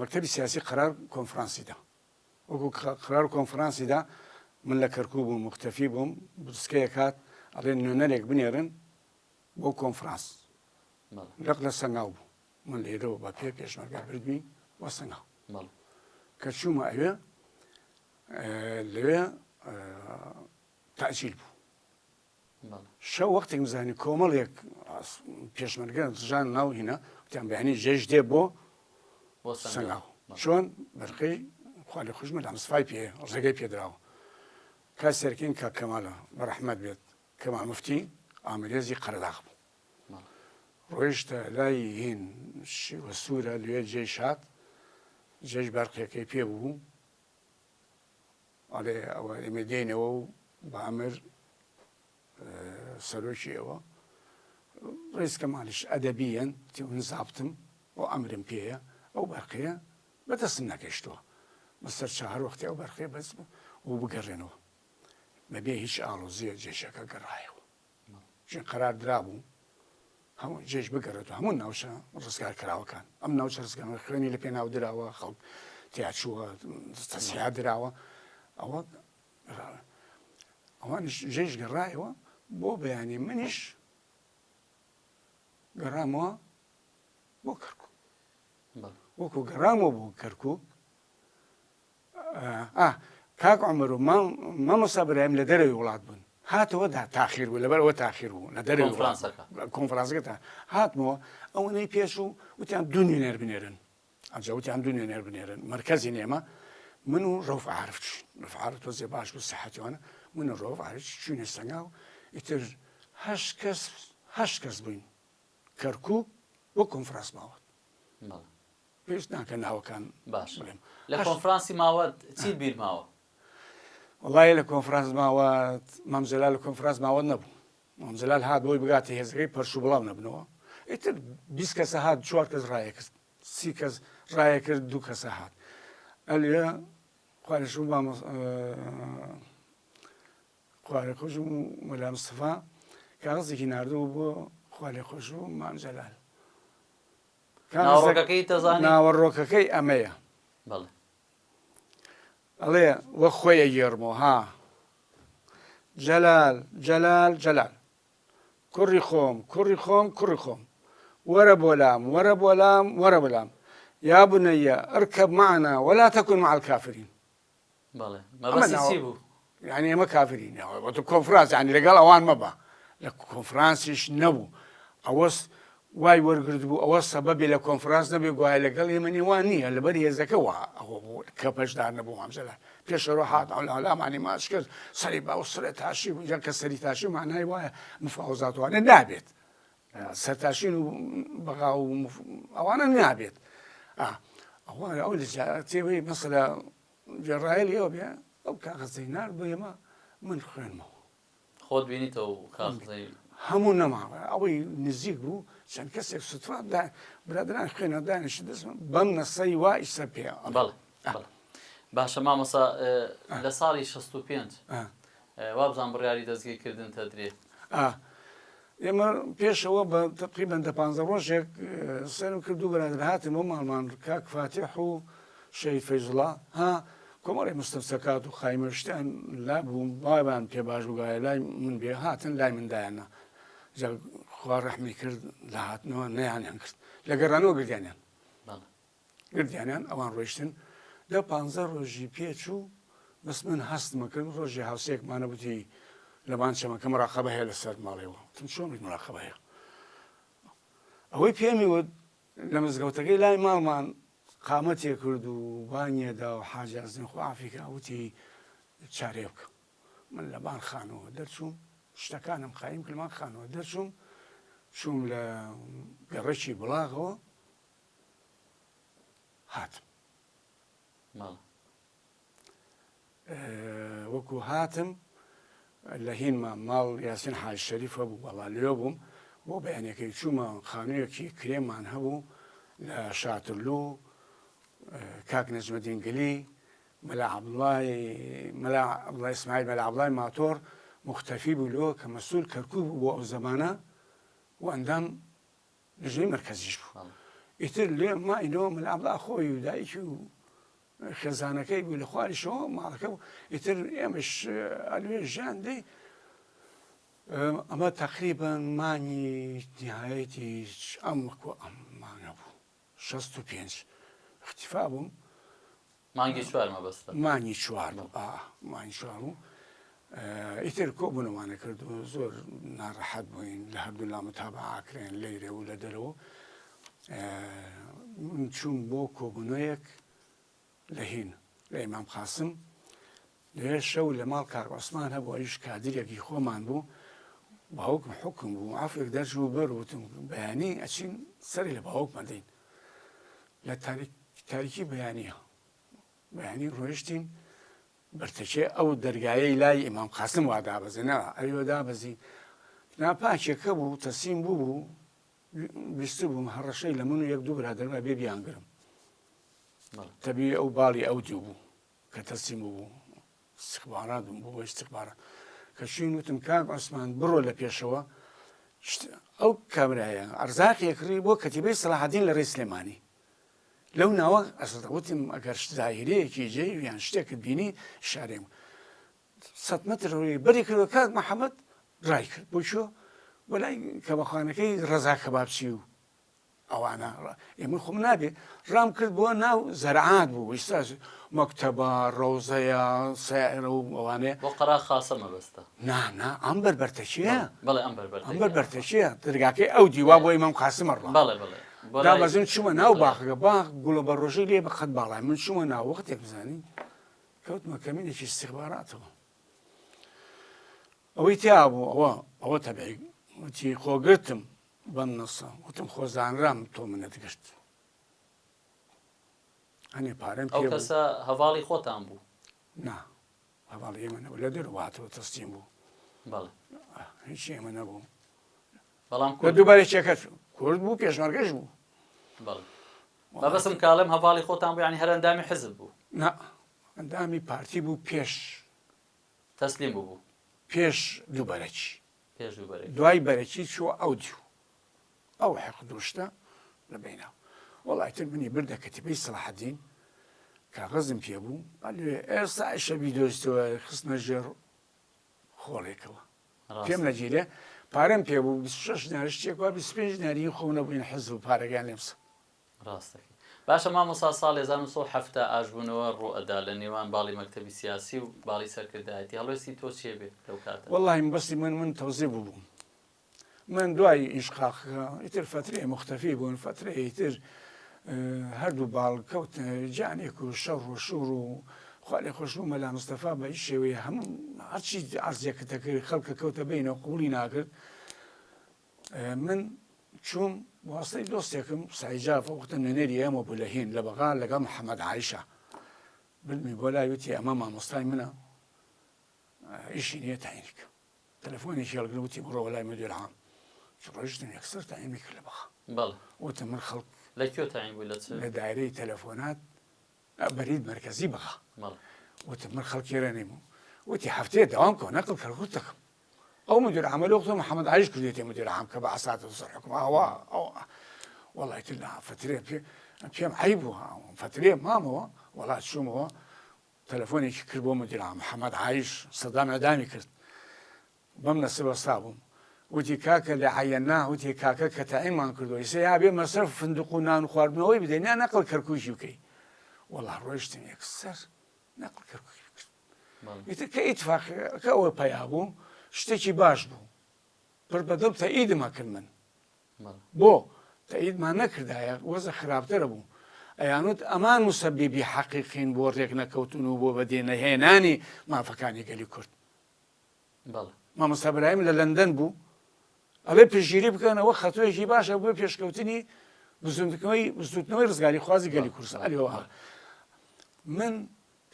مەکتەبی سیاسی قرار کۆنفرانسیدا وەکو قرار کۆنفرانسیدا من لە کەرکوو بووم مختەفی بووم بچکەیە کات ئەڵێن نوێنەرێک بنێرن بۆ کۆنفرانس لەق لە سەنگاو بوو من لێرەوە بە پێ پێشمەرگا بردووی وە سەنگاو کە چوومە ئەوێ لەوێ تاجیل بوو شەو وەختێک مزانی کۆمەڵێک پێشمەرگە ژان ناو هینە وتیان بەیانی جێژ دێ بۆ سەنگاو چۆن بەرقەی خوا لێ خۆشمە لە مستەفای پێ ڕێگەی پێدراوە کاس سەرکین کاک کەمالە بەڕەحمەت بێت کەمال مفتی ئامرێزی قەرداغ بوو ڕۆیشتە لای هین شیوە سوورە لێ جێی شات جێژ بەرقەکەی پێ بوو ئەڵێ ئەوە ئێمە دێنەوە و بە ئەمر سەرۆکی ئەوە ڕێز کەمالیش ئەدەبیەن تیون زابتم و ئەمرم پێیە ئەو بەرقەیە بەدەستم نەکەشتووە بەسەر چهار وەختی ئەو بەرقەیە بەس و بگەڕێنەوە بەبێ هیچ ئاڵۆزیە جێشەکە گەڕایەوە ژین قەرار درابوو هەموو جێش بگەڕێتەوە هەموو ناوچە ڕزگار کراوەکان ئەم ناوچە ڕزگار خوێنی لە پێ ناو دراوە خەڵک تیاچووە تەسیحات دراوە ئەوە ئەوانش جێش گەڕایەوە بۆ بەیانی منیش گەڕامەوە بۆ کەرکووک وەکو گەڕامەوە بۆ کەرکووک کاک عومەر و مامۆستا برایم لە دەرەوەی وڵات بوون هاتەوە تاخیر بوو لەبەر ئەوە تاخیر بوو لە دەرەوەی کۆنفرانسەکە تا هاتمەوە ئەوەی پێش و وتیان دوو نوێنەر بنێرن ئەجا وتیان دوو نوێنەر بنێرن مرکەزی نێمە من و ڕەوف عارف ڕەوف عارف تۆزێ باش بوو سەحەتیوانە من و ڕەوف عارف چوونە سەنگاو ئیتر هەشت کەس بووین کەرکووک بۆ کۆنفرانس ماوەت پێویست ناکە ناوەکان باش لە کۆنفرانسی ماوەت چیت بیر ماوە وڵای لە کۆنفرانس ماوەت مامزەلال لە کۆنفرانس ماوەت نەبوو مامزەلال هات بۆی بگاتە هێزەکەی پەرش و بڵاو نەبنەوە ئیتر 20 کەسە هات 4 کەس ڕایە کرد 30 کەس ڕایە کرد 2 کەسە هات ئەلێ خوارێشم خوارێ خۆش و مەلا مستەفا کاغزێکی ناردوو بۆ خوارێ خۆش و مامزەلال ناوەڕۆکەکەی تەزانی ناوەڕۆکەکەی ئەمەیە ئەڵێ وە خۆی ئەگێڕمەوە ها جەلال کوڕی خۆم وەرە بۆ لام یا بنەیە ئەرکەب معنا ولا تكن مع الكافرين بەڵێ مەبەستی چی بوو یعنی ئێمە کافرین وەتە کۆنفرانس یعنی لەگەڵ ئەوان مەبە لە کۆنفرانسیش نەبوو ئەوەس وای وەرگرت بوو ئەوە سەبەبێ لە کۆنفرانس نەبێ گوایە لەگەڵ ئێمە نێوان نییە لەبەر هێزەکەەوە ئەوە بوو کە پەشدار نەبوو مامزەلال پێشەوە هات ئەولامانی ماچ کرد سەری با و سرە تاشی بوو کە سەری تاشی مانای وایە مفاوزاتوانە نابێت سەرتاشین و بەغا و ئەوانە نابێت ئەو لە تێوەی مەسەلە جێڕایەلیەوە بێ ئەو کاغەزەی نار بۆ ئێمە من خوێنمەوە خۆت بینیتەوە کاغزەی هەموو نەماوە ئەوەی نزیک بوو چەند کەسێک سوتوان برادران خوێنە دانیشت دەستم بەم نەسەی وا ئیسە پێ باشە مامۆستا لە ساڵی 65 وابزان بڕیاری دەستگیرکردن تەدرێت ئێمە پێشەوە بە تقریبەن 15 ڕۆژێک سەرم کردو برادر هاتم بۆ ماڵمان کاک فاتح و شەید فەیزوڵڵا کۆمەڵی مستەفسەکات و خایمەشتیان لا بووم بابان پێ باش بگایە لای من بێ هاتن لای مندایانە خوا ڕەحمی کرد لە هاتنەوە نەیانیان کرد لە گەڕانەوە گردیانیان ئەوان ڕۆیشتن لە 15 ڕۆژی پێچوو بەس من هەستمە کرد ڕۆژی هاوسەیەکمانە بوتی لەبان چەمەکە مراقەبە هەیە لەسەر ماڵێەوە چۆن مراقەبە هەیە ئەوەی پێمی وت لە مزگەوتەکەی لای ماڵمان قامەتێ کرد و بانیێدا و حاجازن خوافیکە وتی چارێ بکە من لە بان خانەوە دەرچووم شتەکانم قایم کردمان خانەوە دەرچووم چووم لە گەڕەکی بڵاغەوە هاتم وەکو هاتم لە هینمان ماڵ یاسین حاج شەریفە بوو بەڵا لێ بووم بۆ بەیانەکەی چوومە خانوویەکی کرێمان هەبوو لە شاترلو کاک نەجمەدین گلی مەلا عەبدوڵای ئیسماعیل مەلا عەبدوڵای ماتۆر مختەفی بوو لەوە کە مەسوول کەرکوو بوو بۆ ئەو زەمانە و ئەندام لەژێی مەرکەزیش بوو ئیتر لێ ماینەوە مەلا عەبدوڵا خۆی و دایکی و خێزانەکەی بوو لە خواریشەوە ماڵەکە بوو ئیتر ئێمەش ئەلوێ ژیان دەی ئەمە تقریبان مانی نهایەتی ئەم وەکو ئەم مانگە بوو 65 اختیفا بووم مانگی چوار مەبەستە مانی چوار بوو مانی چوار بوو ئیتر کۆبوونەوانە کرد و زۆر ناڕەحەت بووین لە هەردوو لا متابعاکرێن لەیرێ و لە دەرەوە من چوون بۆ کۆبوونەیەک لە هین لە ئیمام قاسم لێ شەو لە ماڵ کاک عوسمان هەبوو ئەویش کادرێکی خۆمان بوو باوکم حکم بوو عافێک دەرچوو بەروتم بەیانی ئەچین سەری لە باوکمان دەین لە تاریکی بەیانیە بەیانی ڕۆیشتین بەرتەکێ ئەو دەرگایەی لای ئیمام قاسم وا دابەزێنە ئەوێ دابەزی ناپاکێکە بوو تەسیم بوو بیست بووم هەڕەشەی لە من و یەک دوو برادەرمە بێ بیانگرم تەبی ئەو باڵی ئەو دیو بوو کە تەسیم بوو استخبارات بوو بۆ استخبارات کە چوین وتم کاک عوسمان بڕۆ لە پێشەوە ئەو کابرایە ئەرزاقی کڕی بۆ کەتیبەی سەلاحەدین لە ڕێی سلێمانی لەو ناوە ئەسڵدەوتم ئەگەر زاهیرەیەکی جێی یان شتێکت بینی شارێم 100 مەتر بەری کردەوە کاک محەممەد ڕای کرد بۆ چۆ بەلای کەبەخوانەکەی ڕەزا کەبابچی و ئەوانە ئێمە خۆم نابێ ڕام کرد بۆ ناو زەرعات بوو ئێستا مەکتەبە ڕەوزەیە سایرە و ئەوانەیە بۆ قەرا خاسە مەبەستە نا ئەم بەربەرتەچیە بەڵێ ئەم بەربەرتەچیە دەرگاکەی ئەو دیوا بۆ ئیمام قاسمە ڕوا بەڵێ دابەزین چوومە ناو باخەکە باخ گوڵە بە ڕۆژەی لێ بەخەت باڵای من چوومە ناو وەختێک بزانی کەوتمە کەمینێکی استیخباراتەوە ئەوەی تیا بوو ئەوە تەبعی وتی خۆگرتم بەم نەسە وتم خۆزانرام تۆ منەت گرت هەنێ پارەم ئەو کەسە هەواڵی خۆتان بوو نا هەواڵی ئێمە نەبوو لە دەرەوەهاتەوە تەستیم بوو بەڵێ هیچ ئێمە نەبوو بەڵام لە دووبارێکێکە کورد بوو پێشمەرگەش بوو بەڵێ بەبەسم کاڵم هەواڵی خۆتان بوو ینی هەر ئەندامی حزب بوو نا ئەندامی پارتی بوو پێش تەسلیم بوو پێش دووبارەکی پێش دووبارەکی دوای بەرەکی چوە ئەو دیو ئەو حەق دوشتە لە بیناو وەڵای تر منی بردە کەتیبەی سەلاحەدین کاغەزم پێ بوو ئێستا ئەشەبی دۆستەوە خستنە ژێر خۆڵێکەوە پێم نەگیرێ پارەم پێ بوو 26 دینار شتێکوا 25 دیناری خۆ نەبووین حەزب و پارەکان لێمسە ڕاستەکە باشە مامۆستا ساڵی 1970 ئاژبوونەوە ڕوئەدا لە نێوان باڵی مەکتەبی سیاسی و باڵی سەرکردایەتی هەڵوێستی تۆ چێ بێت لەو کاتە وەڵی مەبەستی من تەوزێ بووم من دوای ئیشقاقەکە ئیتر فترەیە مختەفی بوون فترەیە ئیتر هەردوو باڵ کەوت جانێک و شەڕ و شوور و خالی خۆشبوو مەلا مستەفا بە هیچ شێوەیە هەموو هەرچی عەرزێکە کرد خەڵکە کەوتە بینەوە قوڵی ناکرد من چووم واستەی دۆستێکم سایجافە وەختە نوێنەری ئێمە بوو لە هین لە بەغا لەگەڵ محەممەد عایشە بردمی بۆ لای وتی ئەمە مامۆستای منە ئیشی نییە تاینیکە تەلەفۆنێکی هەڵگرت وتی بڕۆ لای مدیر عام ڕۆیشتم یەکسەر تاینی کرد لە بەغا بەڵێ وتم من خەڵک لەکوێ تاین بووی لە دایرەی تەلەفۆنات بەرید مەرکەزی بەغا وتم من خەڵکێرە نیم وتی هەفتەیە دەوام کۆ نەقڵ کەرکوت دەکەم ئەو مدیر عامە لۆختۆ محەممەد عایش کردێتی مدیر عام کە بە عەساتە سەر حکومە وەڵی تر فترێ پێم عەیب بوو فترێ مامەوە وەڵات چوومەوە تەلەفۆنێکی کرد بۆ مدیر عام محەممەد عایش سەدام ئەدامی کرد بەم نەسبە سا بووم وتی کاکە لە عەیەننا وتی کاکە کە تاینمان کردەوە ئێستا یا بێ مەسرەف فندق و نان و خواردنەوەی بدەین یا نەقڵ کەرکووشی بکەی وەڵا ڕۆیشتم یەکسەر نەقڵ کەرکووشی بکرد ئیتر کە ئیتفاقەکە ئەوە پەیا بوو شتێکی باش بوو پڕ بەدڵ تەئیدمە کرد من بۆ تەئیدمان نەکردایە وەزە خراپترە بوو ئەیانوت ئەمان مسەبیبی حەقیقین بۆ ڕێک نەکەوتن و بۆ بەدێنەهێنانی مافەکانی گەلی کورد. بەڵێ مامۆستا برایم لە لەندەن بوو ئەڵێ پێشگیری بکەنەوە خەتۆیەکی باشە بۆ پێشکەوتنی بزوتنەوەی ڕزگاری خوازی گەلی کوردستان. ئەلیەوە من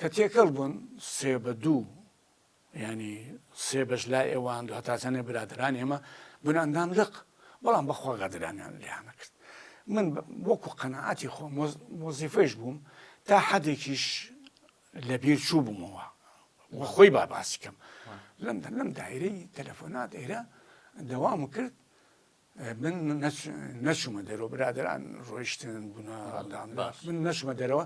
کە تێکەڵ بوون 3-2 ینی 3 بەش لای ئێوان هەتا چەندێ برادران ئێمە بن ئەندام لق بەڵام بەخوا غەدرانیان لێیان نەکرد. من وەکو قەنەعەتی خۆم وەزیفەیش بووم تا حەدێکیش لەبیر چوو بوومەوە وە خۆی با باسی کەم لەم دایرەی تەلەفۆنات ئێرە دەوام کرد من نەچوومە دەرەوە برادران ڕۆیشتن بوونە من نەچوومە دەرەوە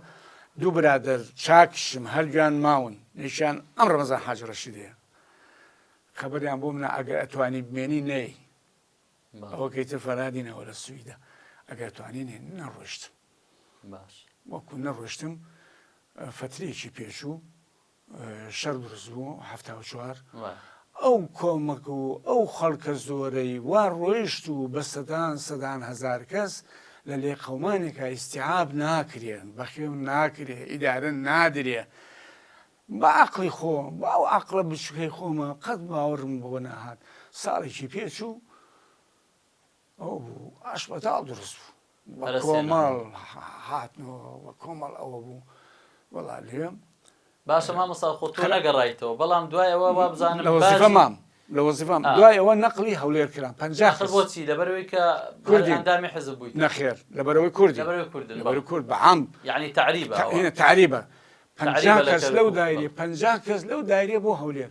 دوو برادر چاکشم هەرگیان ماون نیشان ئەم ڕەمەزان حاج ڕەشیدەیە خەبەریان بۆ منە ئەگەر ئەتوانی بمێنی نەی ئەوە کەیتر فەرادینەوە لە سویدە ئەگەر توانین نەڕۆشتم باش وەکو نەڕۆشتم فترێکی پێشوو شەڕ دروست بوو 74 ئەو کۆمەک و ئەو خەڵکە زۆرەی وا ڕۆیشت و بە سەدان هەزار کەس لە لێ قەومانێکە ئیستیعاب ناکرێن بەخێو ناکرێ ئیدارە نادرێ بە عەقڵی خۆم باو عەقڵە بچووکەی خۆمە قەت باوەڕم بۆ نەهات ساڵێکی پێچوو ئەو بوو ئاشپەتاڵ دروست بوو بە کۆمەڵ هاتنەوە بە کۆمەڵ ئەوە بوو وەڵا لێم باشە مامۆستا خۆ تۆ نەگەڕایتەوە بەڵام دوایەوە وا بزانم لە وەزیفەمام لە وەزیفەم دوای ئەوە نەقلی هەولێر کران 50 بۆچی لەبەرەوەی کە ئەندامی حزب بوویت نەخێر لەبەرەوەی کوردی لەبەرەوەی کورد بە عام یعنی تعریبە تعریبە 50 کەس لەو دایرێ 50 کەس لەو دایرێ بۆ هەولێر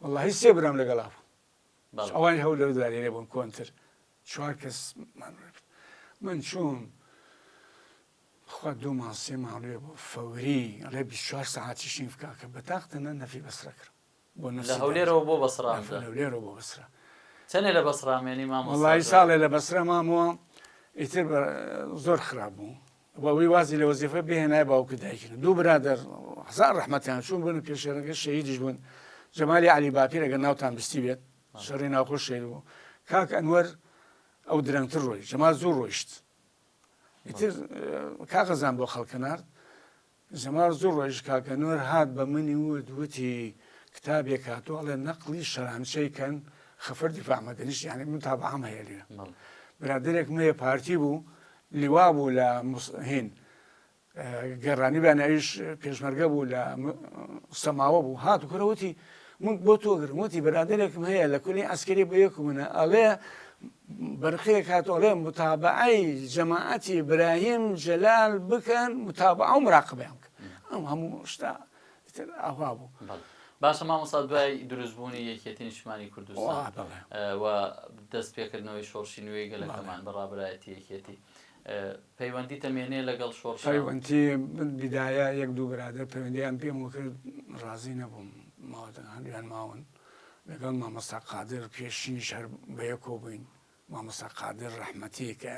وەڵڵاهی 3 برام لەگەڵا بوو ئەوانی هەولێر دایرێ بوون کۆنتر 4 کەس من چوون خوا 2 مانگ 3 مانگ لێ بوو فەوری ئەڵێ 24 ساعتی شین بکە کە بەتاقتەنە نەفی بەسرە کرد بۆ لە هەولێرەوە بۆ بەسرا هەولێرەوە بۆ بەسرا چەندێ لە بەسرامێنی مامۆستا وەڵڵاهی ساڵێ لە بەسرا مامەوە ئیتر زۆر خراپ بوو بەوەی وازی لە وەزیفە بهێنای باوکە دایکردن 2 برادر هەزار ڕەحمەتیان چوون بوون پێشێڕەکە شەهیدیش بوون جەمالی عەلی باپیر ئەگەر ناوتان بستی بێت شەڕی ناوخۆش شەهید بوو کاک ئەنوەر ئەو درەنگتر ڕۆی جەمال زوو ڕۆیشت ئیتر کاغەزان بۆ خەڵکە نارد جەمال زوو ڕۆیشت کاک ئەنوەر هات بە منی وتی کتابێک هاتووە ئەڵێ نەقلی شەرانچەی کەن خەفەر دیفاع مەدەنیش یعنی متابعەم هەیە لێ برادرێک مەیە پارتی بوو لیوا بوو لە هین گەڕانی بەناویش پێشمەرگە بوو لە سەماوە بوو هات و کورەوتی من بۆ تۆ گرم وتی برادرێکم هەیە لە کولی ئەسکەری بۆ یەکمونە ئەڵێ بەرخەیەک هاتۆ ئەڵێ متابعەی جەماعەتی ئیبراهیم جەلال بکەن متابعە و مراقبەیان بکەن ئەم هەموو شتا ئاوا بوو. باشە مامۆستا دوای دروستبوونی یەکێتی نیشتیمانی کوردستان و دەست پێکردنەوەی شۆڕشی نوێی گەلەکەمان بەڕابردایەتی یەکێتی پەیوەندی تەمێنێ لەگەڵ شۆڕش پەیوەندی بیدایە 1-2 برادر پەیوەندیان پێم کرد ڕازی نەبووم هەندیان ماون لەگەڵ مامۆستا قادر پێشینیش هەر بەیەکۆ بووین مامۆستا قادر ڕەحمەتی کە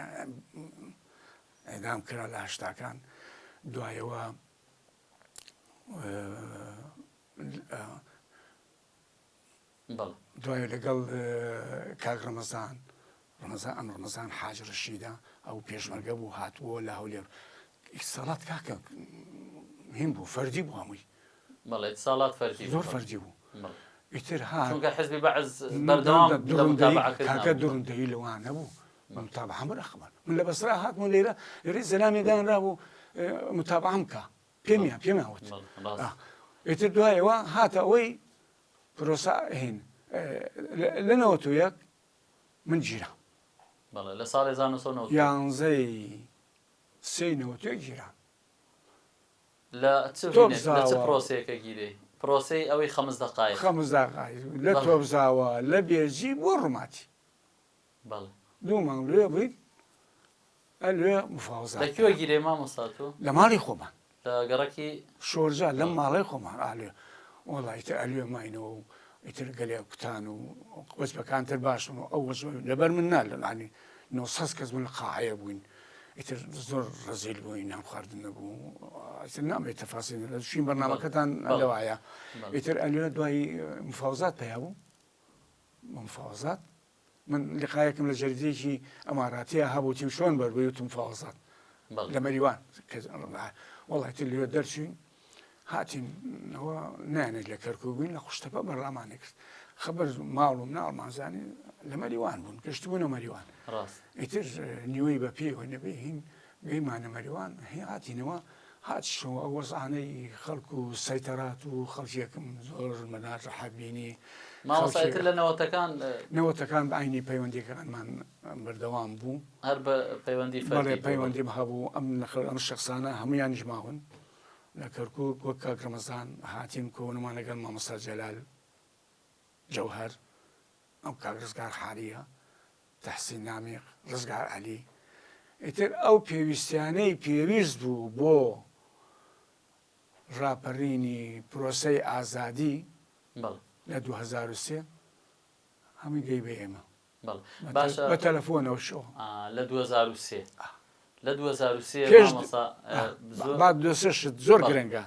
ئەدام کرا لە هەشتاکان دوایەوە دوای لەگەڵ کاک ڕەمەزان ڕەمەزان حاج ڕەشیدە ئەو پێشمەرگە بوو هاتووە لە هەولێر ئیساڵات کاکە مهم بوو فەردی بوو هەمووی ساڵات فەردی زۆر فەردی بوو ئیتر چونکە حزبی بەعز بەردەوام کاکە دوڕندەوی لەوان نەبوو متابعە مراقبە من لە بەسرا هاتمە لێرە لێرەی زەلامی دانرا بوو متابعەم کە پێمیان وت ئیتر دوایەوە هاتە ئەوەی پرۆسا هین لەنەوە تو یەک من گیرا لە ساڵی 11 سێنەوەتوێک گیرا لە چ پرۆسەیەکە گیرێ پرۆسەی ئەوەی 5 دقایق لە تۆبزاوە لە بێژی بۆ ڕووماتی 2 مانگ لێ بوویت ئەلێ مفاوزات لەکوێ گیرێ مامۆستا تۆ لە ماڵی خۆمان لە گەڕەکی شۆرجا لەم ماڵی خۆمان ئالێ وەڵای ئیتر ئەلێ ماینەوە و ئیتر گەلێ کوتان و وەزبەکانتر باشن و ئەو لەبەر من نالانی 900 کەس من لە قاعەیە بووین ئیتر زۆر ڕزیل بووین نام خواردن نەبوو ئیتر نامێت تەفاسیل لە شین بەرنامەکەتان لەوایە ئیتر ئەلێ دوای مفاوزات پێیا بوو مفاوزات من لقایەکم لە جەریدەیەکی ئەماراتیە هەبوو تیم شۆن بەربووی وتم مفاوزات لە مەریوان وڵی لێ دەرچوین هاتینەوە نانێت لە کەرکوبووین لە خوشتەپە بەرلامانێ کرد خبر ماڵ و مناڵمانزانی لە مەریوان بوون گەشتبوونە مەریوان ئیتر نیوەی بە پێوە نەبێ هین گەیمانە مەریوان هی هاتینەوە هاتشەوە ئەو وەزانەی خەڵکو و سەیتەرات و خەڵکێکم زۆر مەناژە حەبینی ماوەسایتر لە نەوەتەکان بە ئاینی پەیوەندیەکانمان بەردەوام بوو هەر بە پەیوەندی پەیوەندیم هەبوو ئەم شخصانە هەمویانیش ماون لە کەرکووک وەک کاک ڕەمەزان هاتین کۆنمان لەگەڵ مامۆستا جەلال جەوهەر ئەو کاک ڕزگار حاریە تەحسین نامیق ڕزگار عەلی ئیتر ئەو پێویستیانەی پێویست بوو بۆ ڕاپەڕینی پرۆسەی ئازادی لە 2003 هەمووی گەی بە ئێمە بە تەلەفۆنەوە شەوە لە 2003 لە 2003 زۆر گرنگە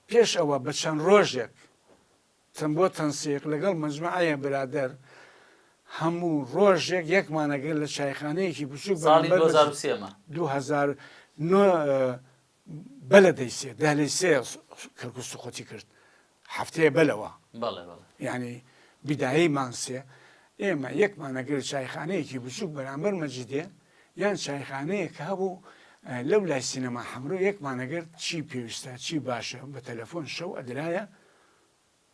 پێش ئەوە بە چەند ڕۆژێک چەند بۆ تەنسیق لەگەڵ مەجموعەیە برادەر هەموو ڕۆژێک یەکمانەگەر لە چایخانەیەکی بچووک 2003 بەلە دەیسێ دەلەی سێ کەرکووسخۆتی کرد هەفتەیە بەلەوە یعنی بیدایی مانسێ ئێمە یەکمانەگەر چایخانەیەکی بچووک بەرامبەر مەجیدێ یان چایخانەیە کە هەبوو لەو لای سینەما حەمرۆ یەکمانەگەر چی پێویستە چی باشە بە تەلەفۆن شەو ئەدرایە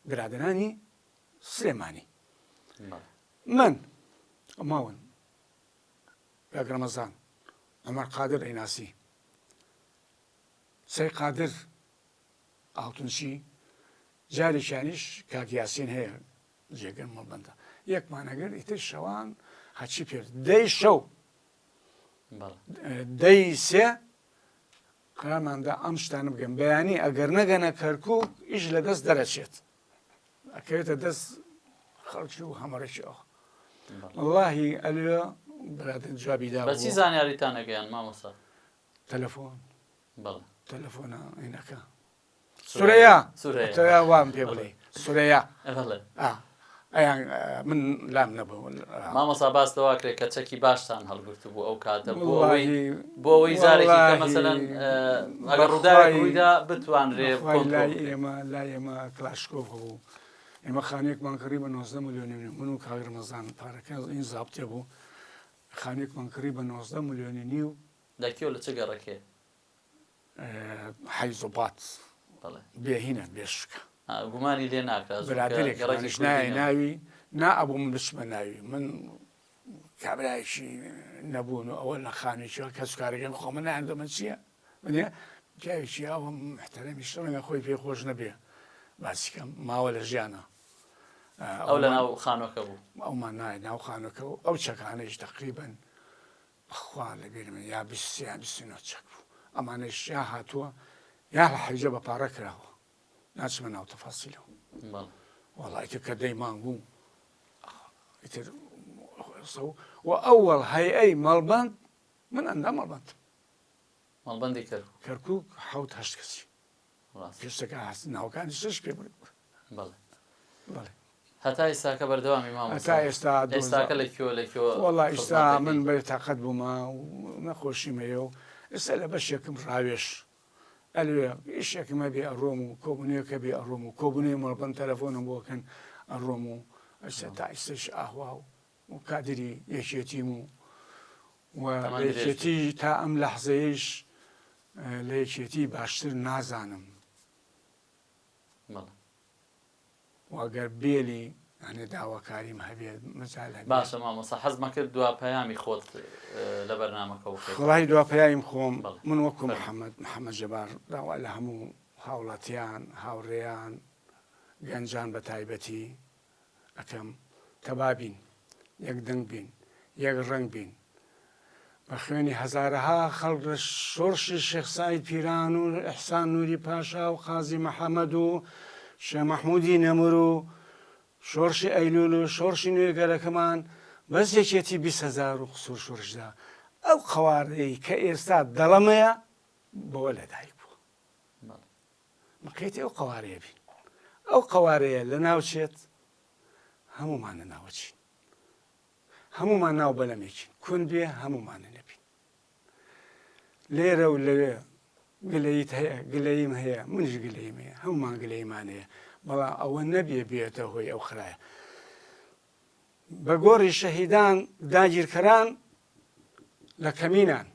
برادرانی سلێمانی من ئەماون کاک ڕەمەزان عومەر قادر ئەیناسی سەی قادر ئاڵتونچی جارێکیانیش کاک یاسین هەیە جێگەر مەڵبەندە یەکمانەگەر ئیتر شەوان هەچی پێ دەی شەو دەی سێ قراماندا ئەم شتانە بگەم بەیانی ئەگەر نەگەنە کەرکووک ئیش لە دەست دەرەچێت ئەکەوێتە دەست خەڵکی و هەمەڕێکی ئەوە وەڵاهی ئەلێ برادر جوابیدا بەچی زانیاریتان ئەگەیان مامۆستا تەلەفۆن تەلەفۆنە عینەکە سورەیە وام پێ بڵێ سورەیە ئەیان من لام نەبوو مامۆستا باستەوا کرێت کە چەکی باشتان هەڵگرت بوو ئەو کاتە بۆ ئەوەی زارێکی مەسەلەن ئەگەر ڕوودا بتوانرێ ئێمە لای ئێمە کلاشکۆڤ بوو ئێمە خانێکمان کڕی بە 19 ملیۆنی من و کاک ڕەمەزان پارەکە این زابطێ بوو خانێکمان کڕی بە 19 ملیۆنی نیو دەکیۆ لە چ گەڕەکێ حەیزۆبات بێهینە بێشکە گومانی لێ ناکات برادێک ناوی نائبوو من بچمە ناوی من کابرایشی نەبوون و ئەوە لە خانێکیەوە کە سوکارەکەم خۆ من ناندەمە چییە منێ پیاوێکی ئەوە محتەرەمی شتەمە خۆی پێ خۆش نەبێ باسیکەم ماوە لە ژیانە ئەو لە ناو خانۆکە بوو ئەومان نایە ناو خانۆکە و ئەو چەکانەش تقریبن بەخوا لەبێرمە یا 29 چەک بوو ئەمانەش یا هاتووە یا لە حەیجە بە پارە کراوە ناچمە ناو تەفاسیلەوە وەڵای کە دەیمان بوو ئیتر و ئەوەڵ هەیئەی مەڵبەند من ئەندا مەڵبەندی کەرکووک 7 کەسی پێشتەکە ناوەکانی شش پێ هەتا ئێستاکە بەردەوامی هەتا ئێستاکە وەڵا ئێستا من بە تاقەت بوومە و نەخۆشیمەیە و ئێستا لە بەشێکم ڕاوێش ئەلوێ ئیشێکمە بێ ئەڕۆم و کۆبوونەیەکە بێ ئەڕۆم و کۆبوونەی مەڵبەند تەلەفۆنم بۆکەن ئەڕۆم و ئەستا تا ئێستش ئاهوا و کادری یەکێتیم و یەکێتی تا ئەم لەحزەیەش لە یەکێتی باشتر نازانم وەگەر بێلی ئەنێ داواکاریم هەبێت مەجال باشە مامۆستا حەزمە کرد دوا پەیامی خۆت لە بەرنامەکە وڵی دوا پەیایم خۆم من وەکو محەممەد جەبار داوا لە هەموو هاوڵاتیان هاوڕێیان گەنجان بە تایبەتی ئەکەم تەبابین یەک دەنگ بین یەک ڕنگ بین بە خوێنی هەزارەها خەڵک لە شۆڕشی شێخ ساید پیران و ئەحسان نووری پاشا و قازی مەحەممەد و شێخ مەحموودی نەمر و شۆڕشی ئەیلول و شۆڕشی نوێگەرەکەمان بەس یەکێتی 20,000 و قسوور شۆڕشدا ئەو قەوارەی کە ئێستا دەڵەمەیە بەوە لەدایک بووە مەقێتی ئەو قەوارەیە بین ئەو قەوارەیە لە ناوچێت هەمومان لە ناوەچین هەمومان ناو بەلەمێکین کون بێ هەمومانە نەبین لێرە و لەوێ گلەیت هەیە گلەیم هەیە منیش گلەیم هەیە هەمومان گلەیمان هەیە بەڵام ئەوە نەبێ بێتە هۆی ئەو خراە بە گۆڕی شەهیدان داگیرکەران لە کەمینان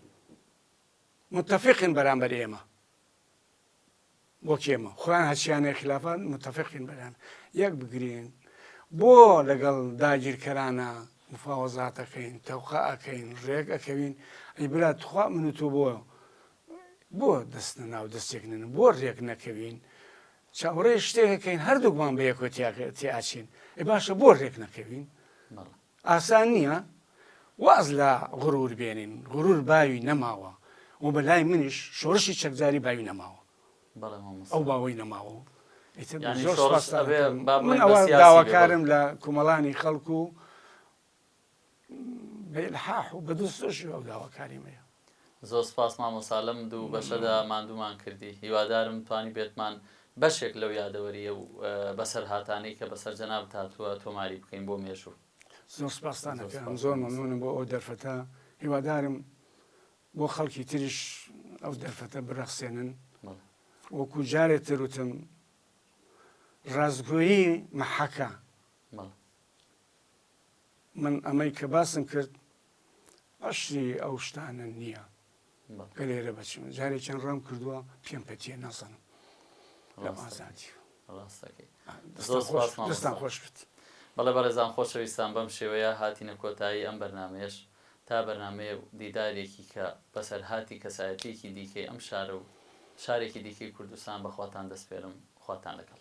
متفقین بەرامبەر ئێمە وەک ئێمە خۆیان هەچیانەیە خلافات متفقین بەرامبەر یەک بگرین بۆ لەگەڵ داگیرکەرانە مفاوەزاتەکەین تەوقع ئەکەین ڕێک ئەکەوین ئەی برات خوا من و تۆ بۆ دەستنە ناو دەستێکنن بۆ ڕێک نەکەوین چاوەڕێی شتێکەکەین هەردووکمان بە یەکۆ تیاچین ئەی باشە بۆ ڕێک نەکەوین ئاسان نییە واز لە غرور بێنین غرور باوی نەماوە و بەلای منیش شۆڕشی چەکجاری باوی نەماوە ئەو باوەی نەماوە من ئەوە داواکارم لە کومەڵانی خەڵکو و بەئیلحاح و بەدوستۆشی ئەو داواکاریمەیە زۆر سپاس مامۆستا لەم دوو بەشەدا ماندوومان کردی هیوادارم توانی بێتمان بەشێک لەو یادەوەریە و بەسەر هاتانەی کە بەسەر جەناب هاتووە تۆماری بکەین بۆ مێژوو زۆر سپاسانەکەم زۆر مەمنونم بۆ ئەو دەرفەتە هیوادارم بۆ خەڵکی تریش ئەو دەرفەتە بڕەخسێنن وەکو جارێتتر وتم ڕازگۆیی مەحەکە من ئەمەی کە باسم کرد ئەشری ئەو شتانە نییە کە لێرە بچم جارێکیان ڕام کردووە پێم پەتیە نەزانم لە ئازادی دەستان خۆش بێت بەڵێ بەڕێزان خۆشەویستان بەم شێوەیە هاتینە کۆتایی ئەم بەرنمەیەش تا بەرنمەیە دیدارێکی کە بەسەرهاتی کەسایەتێکی دیکەی ئەم شارە و شارێکی دیکەی کوردستان بەخواتان دەسپێرم خواتان لەگەڵ